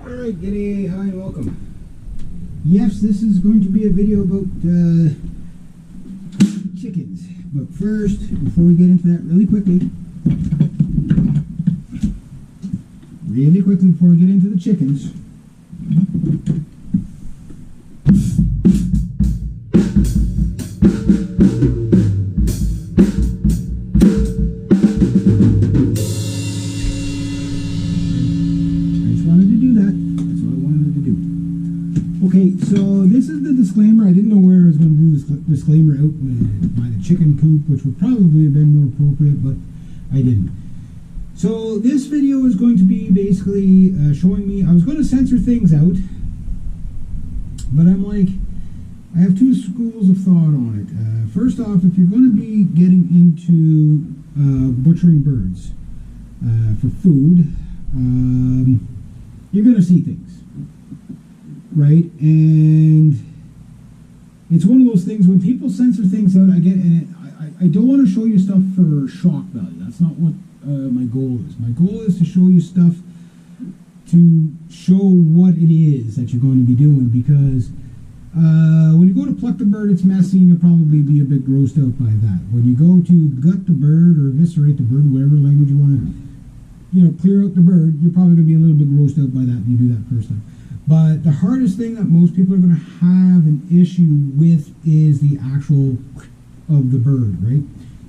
Alright, g'day, hi and welcome. Yes, this is going to be a video about chickens. But first, before we get into that really quickly before we get into the chickens, okay, so this is the disclaimer. I didn't know where I was going to do this disclaimer out by the chicken coop, which would probably have been more appropriate, but I didn't. So this video is going to be basically showing me, I was going to censor things out, but I'm like, I have two schools of thought on it. First off, if you're going to be getting into butchering birds for food, you're going to see things. Right, and it's one of those things when people censor things out. I don't want to show you stuff for shock value. That's not what my goal is. My goal is to show you stuff to show what it is that you're going to be doing. Because when you go to pluck the bird, it's messy, and you'll probably be a bit grossed out by that. When you go to gut the bird or eviscerate the bird, whatever language you want to, clear out the bird, you're probably going to be a little bit grossed out by that if you do that first time. But the hardest thing that most people are going to have an issue with is the actual of the bird, right?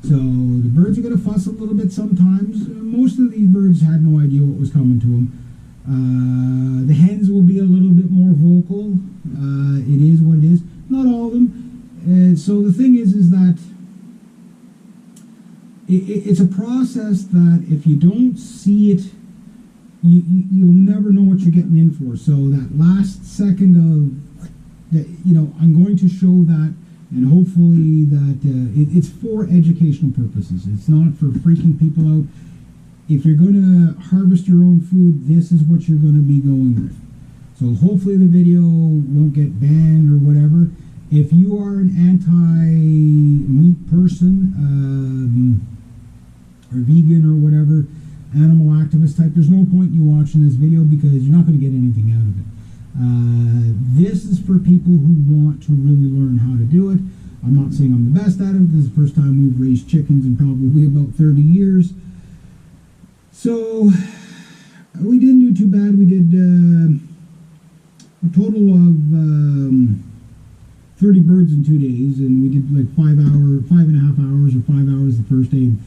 So the birds are going to fuss a little bit sometimes. Most of these birds had no idea what was coming to them. The hens will be a little bit more vocal. It is what it is. Not all of them. And so the thing is that it's a process that if you don't see it, you'll never know what you're getting in for. So that last second of that, I'm going to show that, and hopefully that it's for educational purposes. It's not for freaking people out. If you're going to harvest your own food, this is what you're going to be going with. So hopefully the video won't get banned or whatever. If you are an anti-meat person or vegan or whatever, animal activist type, there's no point in you watching this video because you're not going to get anything out of it. This is for people who want to really learn how to do it. I'm not saying I'm the best at it. This is the first time we've raised chickens in probably about 30 years. So we didn't do too bad. We did a total of 30 birds in 2 days, and we did like 5.5 hours or 5 hours the first day and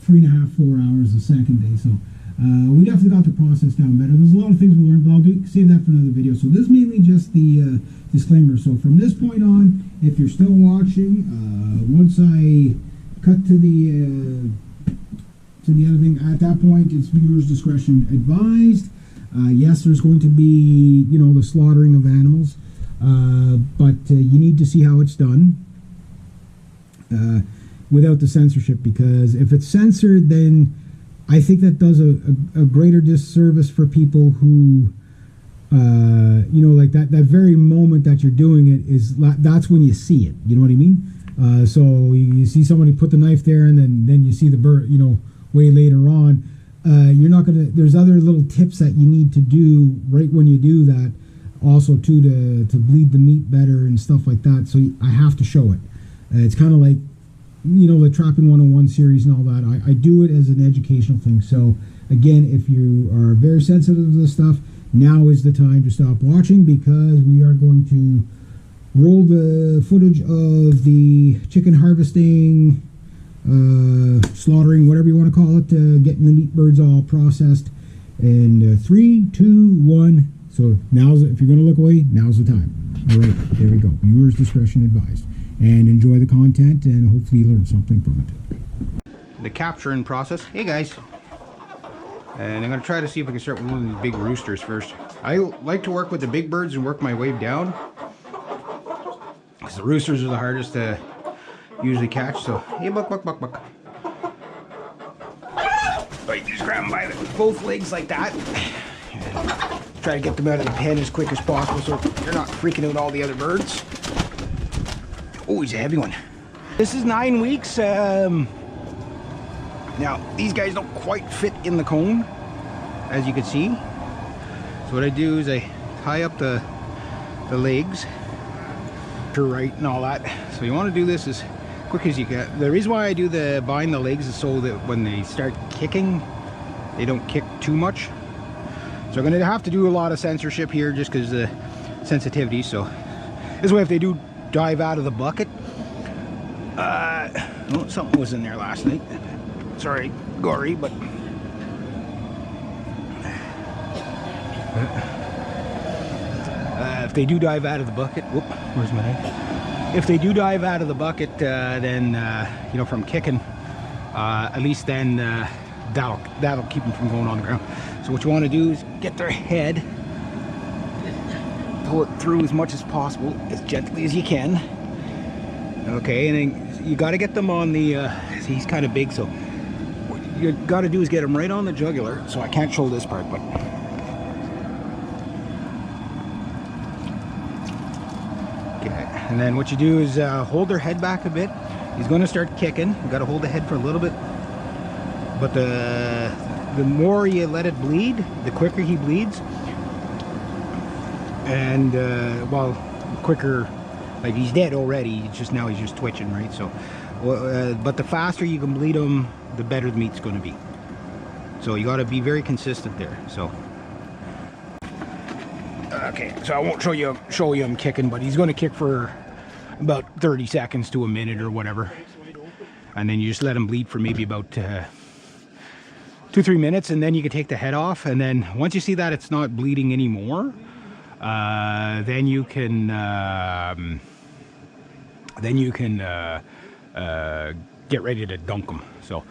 3.5-4 hours the second day. So we definitely got the process down better. There's a lot of things we learned, but I'll save that for another video. So this is mainly just the disclaimer. So from this point on, if you're still watching, once I cut to the other thing, at that point it's viewers' discretion advised. Yes, there's going to be the slaughtering of animals, but you need to see how it's done. Without the censorship, because if it's censored, then I think that does a greater disservice for people who like that very moment that you're doing it is that's when you see it, you know what I mean? So you see somebody put the knife there, and then you see the bird way later on. You're not gonna, there's other little tips that you need to do right when you do that also too, to bleed the meat better and stuff like that. So I have to show it. It's kind of like the Trapping 101 series and all that. I do it as an educational thing. So again, if you are very sensitive to this stuff, now is the time to stop watching, because we are going to roll the footage of the chicken harvesting, slaughtering, whatever you want to call it, getting the meat birds all processed. And 3, 2, 1. So if you're going to look away, now's the time. All right, there we go. Viewers' discretion advised. And enjoy the content, and hopefully you learn something from it. The capturing process. Hey guys. And I'm going to try to see if I can start with one of these big roosters first. I like to work with the big birds and work my way down, because the roosters are the hardest to usually catch. So, hey, buck. Right, just grab them by both legs like that. And try to get them out of the pen as quick as possible so you're not freaking out all the other birds. Oh, he's a heavy one. This is 9 weeks. Now, these guys don't quite fit in the cone, as you can see. So what I do is I tie up the legs to right and all that. So you want to do this as quick as you can. The reason why I do the bind the legs is so that when they start kicking, they don't kick too much. So I'm going to have to do a lot of censorship here just because of the sensitivity. So this way, if they do dive out of the bucket, oh, something was in there last night. Sorry, gory, but if they do dive out of the bucket, whoop, where's my knife? If they do dive out of the bucket, then you know, from kicking, at least then that'll keep them from going on the ground. So what you want to do is get their head, pull it through as much as possible, as gently as you can. Okay, and then you got to get them on the. See, he's kind of big, so what you got to do is get him right on the jugular. So I can't show this part, but. And then what you do is hold their head back a bit. He's going to start kicking. You got to hold the head for a little bit. But the more you let it bleed, the quicker he bleeds. And well, quicker, like he's dead already. It's just now he's just twitching, right? So, but the faster you can bleed him, the better the meat's going to be. So you got to be very consistent there. So. Okay, so I won't show you him kicking, but he's going to kick for about 30 seconds to a minute or whatever, and then you just let him bleed for maybe about 2-3 minutes, and then you can take the head off. And then once you see that it's not bleeding anymore, then you can get ready to dunk them. So.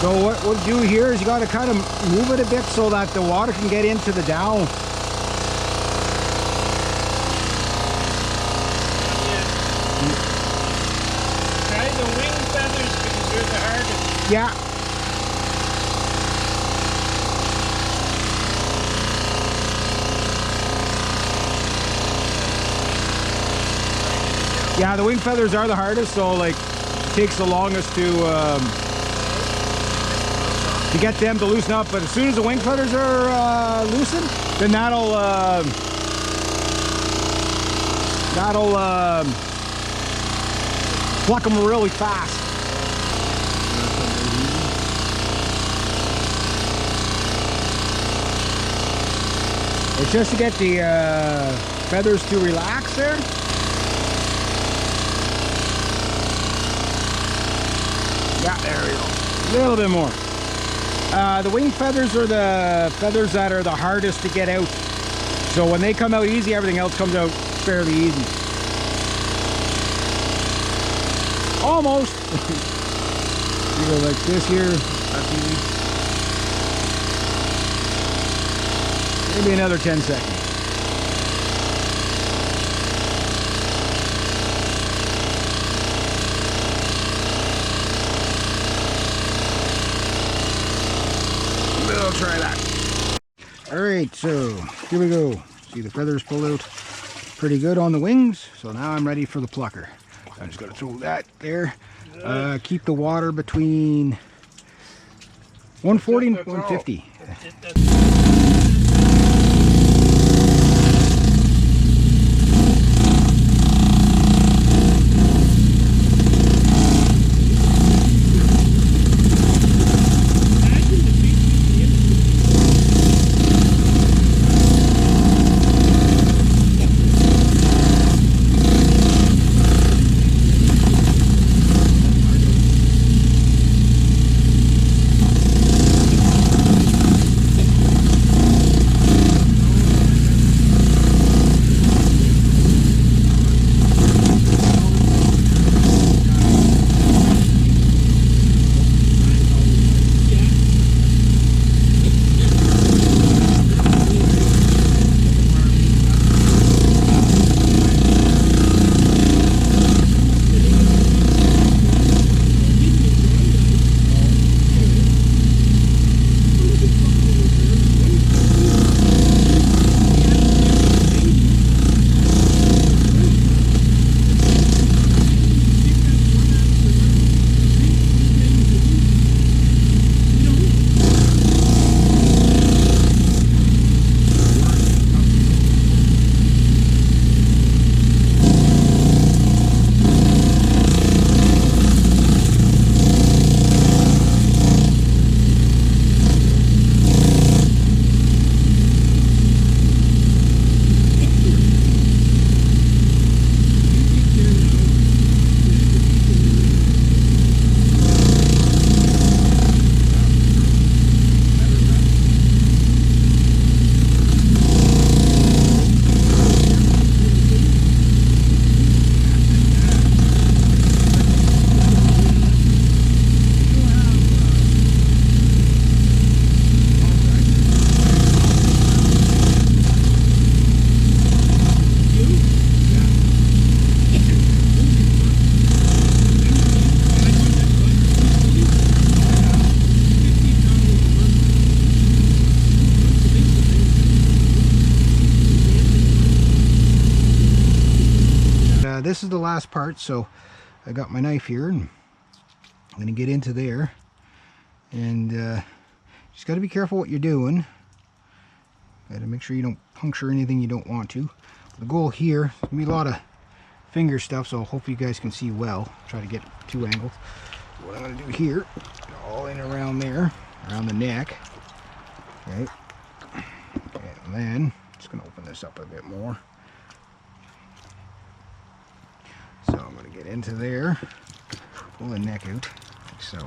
So what we'll do here is you got to kind of move it a bit so that the water can get into the dowel. Try the wing feathers because they're the hardest. Yeah. Yeah, the wing feathers are the hardest, so like it takes the longest to get them to loosen up. But as soon as the wing feathers are loosened, then that'll pluck them really fast. It's just to get the feathers to relax there. Yeah, there we go. A little bit more. The wing feathers are the feathers that are the hardest to get out. So when they come out easy, everything else comes out fairly easy. Almost. You go like this here. That's easy. Maybe another 10 seconds. We'll try that. Alright, so here we go. See the feathers pull out pretty good on the wings. So now I'm ready for the plucker. I'm just going to throw that there. Keep the water between 140 and 150. this is the last part. So I got my knife here, and I'm going to get into there. And just got to be careful what you're doing. Got to make sure you don't puncture anything you don't want to. The goal here is going to be a lot of finger stuff, so hopefully you guys can see well. Try to get two angles. What I'm going to do here, all in around there, around the neck. Okay. And then, just going to open this up a bit more. So I'm going to get into there, pull the neck out, like so.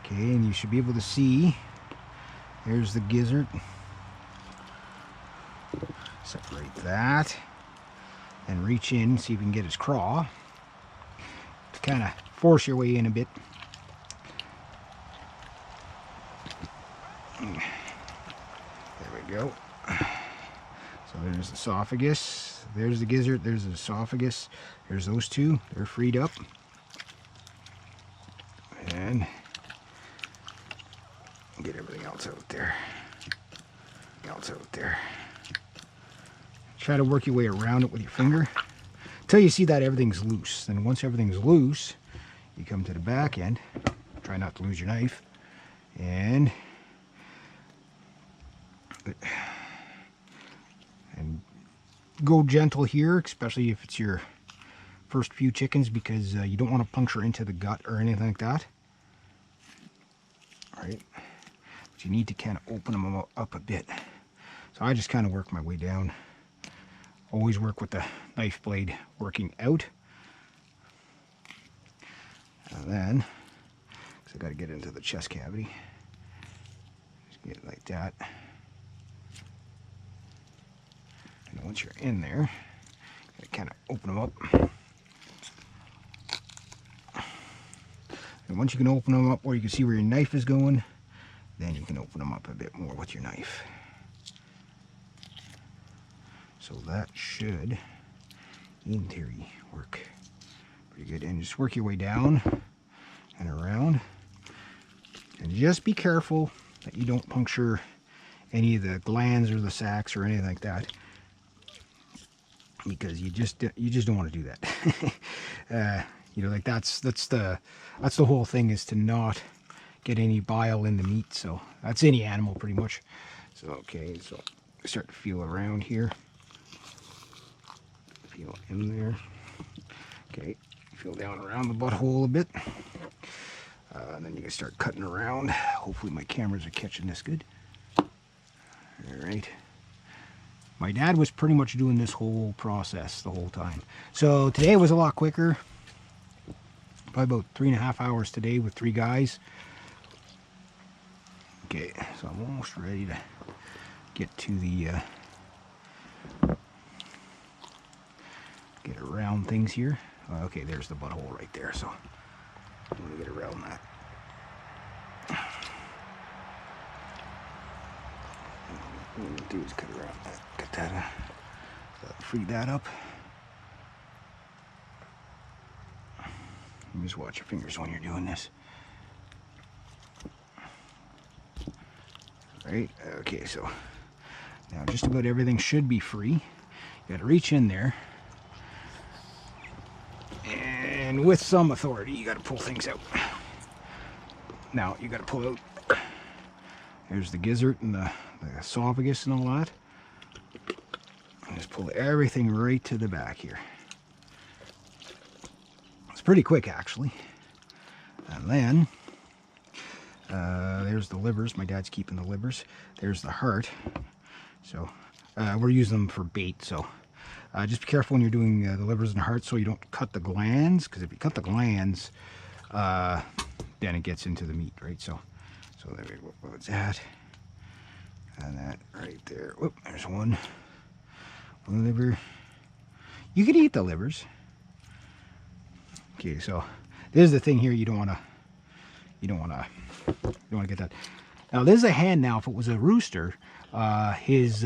Okay, and you should be able to see, there's the gizzard. Separate that, and reach in, see if you can get his craw. To kind of force your way in a bit. There we go. So there's the esophagus, there's the gizzard, there's the esophagus, there's those two, they're freed up. And get everything else out there. Try to work your way around it with your finger until you see that everything's loose. Then once everything's loose, you come to the back end. Try not to lose your knife. And go gentle here, especially if it's your first few chickens, because you don't want to puncture into the gut or anything like that. All right. But you need to kind of open them up a bit. So I just kind of work my way down. Always work with the knife blade working out. And then, because I got to get into the chest cavity, just get it like that. And once you're in there, you got to kind of open them up. And once you can open them up where you can see where your knife is going, then you can open them up a bit more with your knife. So that should, in theory, work pretty good. And just work your way down and around. And just be careful that you don't puncture any of the glands or the sacs or anything like that, because you just don't want to do that. You know, like that's the whole thing, is to not get any bile in the meat. So that's any animal pretty much. So okay, so start to feel around here. Feel in there. Okay, feel down around the butthole a bit. And then you can start cutting around. Hopefully my cameras are catching this good. All right. My dad was pretty much doing this whole process the whole time. So today was a lot quicker. Probably about 3.5 hours today with 3 guys. Okay, so I'm almost ready to get to the get around things here. Okay, there's the butthole right there, so I'm gonna get around that. What I'm gonna do is cut around that, cut that, free that up. Just watch your fingers when you're doing this. Right, okay, so now just about everything should be free. You gotta reach in there, and with some authority you gotta pull things out. Now you gotta pull out, there's the gizzard and the esophagus and all that, and just pull everything right to the back here. It's pretty quick actually. And then there's the livers. My dad's keeping the livers. There's the heart. So we're using them for bait. So just be careful when you're doing the livers and hearts, so you don't cut the glands, because if you cut the glands, then it gets into the meat, right? So there we go. What's that? And that right there. Whoop, there's one liver. You could eat the livers. Okay, so there's the thing here. You don't want to get that. Now there's a hen. Now if it was a rooster, his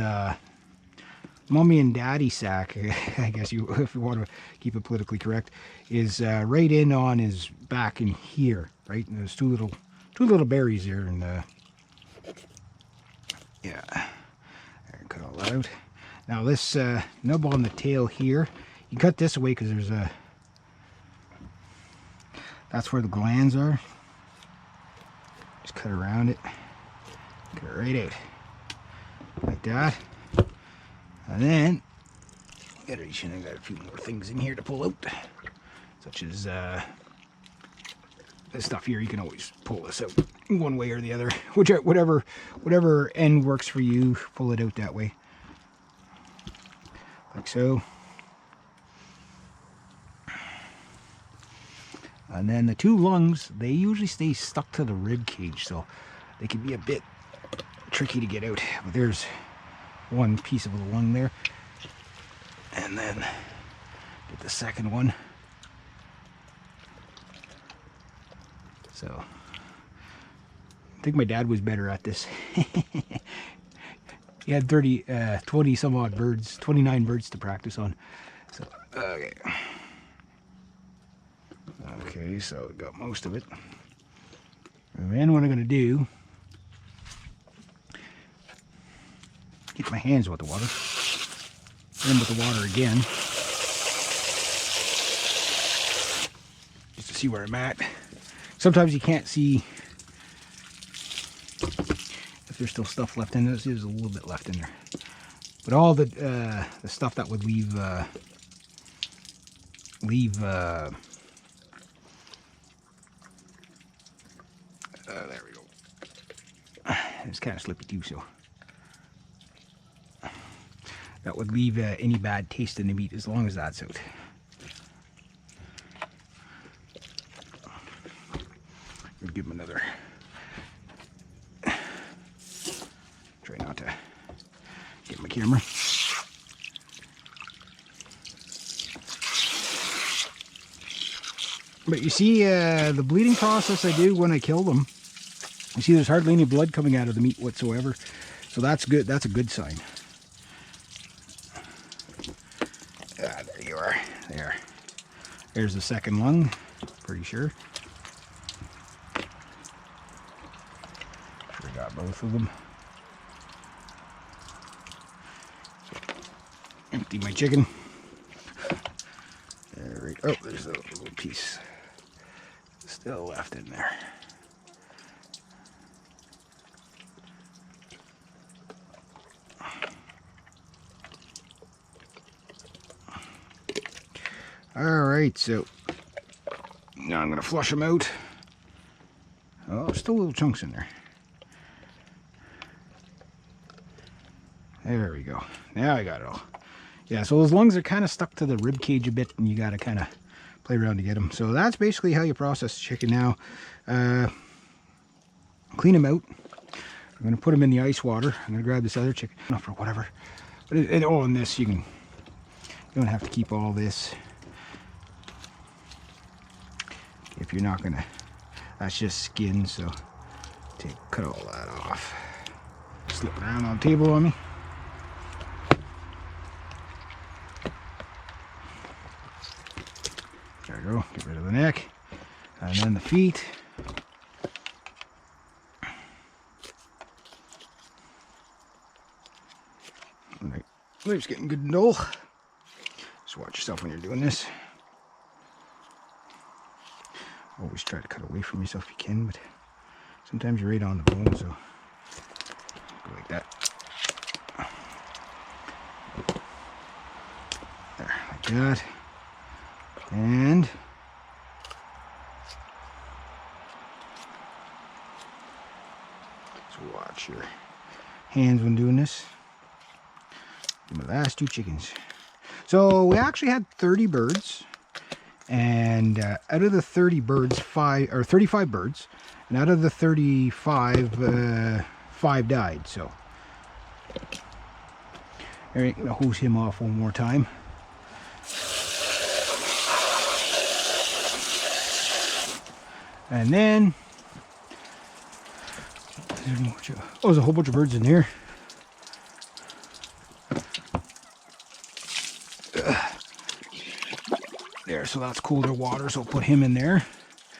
mommy and daddy sack, I guess if you want to keep it politically correct, is right in on his back in here, right? And there's two little berries there, and yeah, cut all that out. Now this nub on the tail here, You cut this away because there's a, that's where the glands are. Just cut around it. Cut it right out. Like that. And then, I got a few more things in here to pull out. Such as this stuff here. You can always pull this out one way or the other. Whatever end works for you, pull it out that way. Like so. And then the two lungs, they usually stay stuck to the rib cage, so they can be a bit tricky to get out. But there's one piece of the lung there. And then get the second one. So I think my dad was better at this. He had 20 some odd birds, 29 birds to practice on. So, okay. Okay, so we got most of it. And then what I'm gonna do, get my hands with the water, then with the water again, just to see where I'm at. Sometimes you can't see if there's still stuff left in there. There's a little bit left in there, but all the stuff that would leave there we go. It's kind of slippy too, so that would leave any bad taste in the meat as long as that's out. We'll give him another. Try not to get my camera. But you see the bleeding process I do when I kill them. You see there's hardly any blood coming out of the meat whatsoever. So that's good. That's a good sign. Ah, there you are. There. There's the second lung. Pretty sure. Sure I got both of them. So, empty my chicken. There, oh, there's a little piece still left in there. Alright, so now I'm going to flush them out. Oh, still little chunks in there. There we go. Now I got it all. Yeah, so those lungs are kind of stuck to the rib cage a bit, and you got to kind of play around to get them. So that's basically how you process chicken now. Clean them out. I'm going to put them in the ice water. I'm going to grab this other chicken, not for whatever. But oh, and this, you don't have to keep all this. If you're not going to, that's just skin, so cut all that off. Slip it around on the table on me. There we go, get rid of the neck, and then the feet. Alright, leaves getting good and dull. Just watch yourself when you're doing this. Always try to cut away from yourself if you can, but sometimes you're right on the bone, so go like that. There, like that. And so watch your hands when doing this. My last two chickens. So we actually had 30 birds, and out of the 30 birds, 35 birds, and out of the 35, 5 died. So all right, I'm gonna hose him off one more time. And then, oh, there's a whole bunch of birds in here. There, so that's colder water, so I'll put him in there.